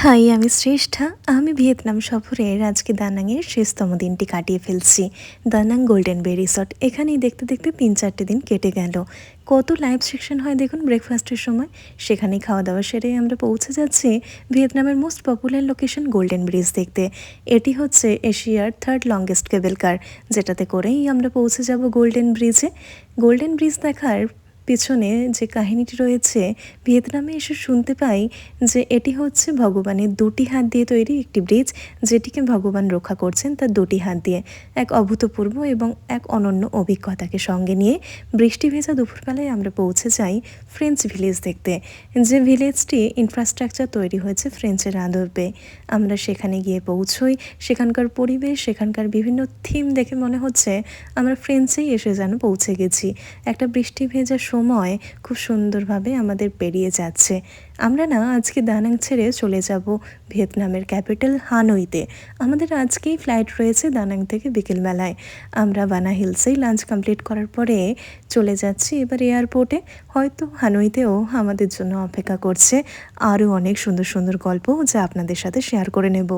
High, আমি শ্রেষ্ঠা। আমি Vietnam সফরের আজকে দানাংয়ের শেষতম দিনটি কাটিয়ে ফেলছি। দানাং গোল্ডেন বে রিসর্ট এখানেই দেখতে দেখতে ৩-৪টে দিন কেটে গেল। কত লাইভ সেকশন হয় দেখুন ব্রেকফাস্টের সময়। সেখানেই খাওয়া দাওয়া সেরে আমরা পৌঁছে যাচ্ছি ভিয়েতনামের most popular location golden bridge দেখতে। এটি হচ্ছে এশিয়ার 3rd লংগেস্ট কেবল কার, যেটাতে করেই আমরা পৌঁছে যাব গোল্ডেন ব্রিজে। গোল্ডেন ব্রিজ দেখার পিছনে যে কাহিনীটি রয়েছে, ভিয়েতনামে এসে শুনতে পাই যে এটি হচ্ছে ভগবানের দুটি হাত দিয়ে তৈরি একটি ব্রিজ, যেটিকে ভগবান রক্ষা করছেন তার দুটি হাত দিয়ে। এক অভূতপূর্ব এবং এক অনন্য অভিজ্ঞতাকে সঙ্গে নিয়ে বৃষ্টি ভেজা দুপুরবেলায় আমরা পৌঁছে যাই ফ্রেঞ্চ ভিলেজ দেখতে, যে ভিলেজটি ইনফ্রাস্ট্রাকচার তৈরি হয়েছে ফ্রেঞ্চের আদর্বে। আমরা সেখানে গিয়ে পৌঁছই। সেখানকার পরিবেশ, সেখানকার বিভিন্ন থিম দেখে মনে হচ্ছে আমরা ফ্রেঞ্চেই এসে যেন পৌঁছে গেছি। একটা বৃষ্টি ভেজা সময় খুব সুন্দরভাবে আমাদের পেরিয়ে যাচ্ছে। আমরা আজকে দানাং ছেড়ে চলে যাব ভিয়েতনামের ক্যাপিটাল হানইতে। আমাদের আজকেই ফ্লাইট রয়েছে দানাং থেকে বিকেলবেলায়। আমরা বানা হিলসেই লাঞ্চ কমপ্লিট করার পরে চলে যাচ্ছি এবার এয়ারপোর্টে। হয়তো হানইতেও আমাদের জন্য অপেক্ষা করছে আরও অনেক সুন্দর সুন্দর গল্প, যা আপনাদের সাথে শেয়ার করে নেব।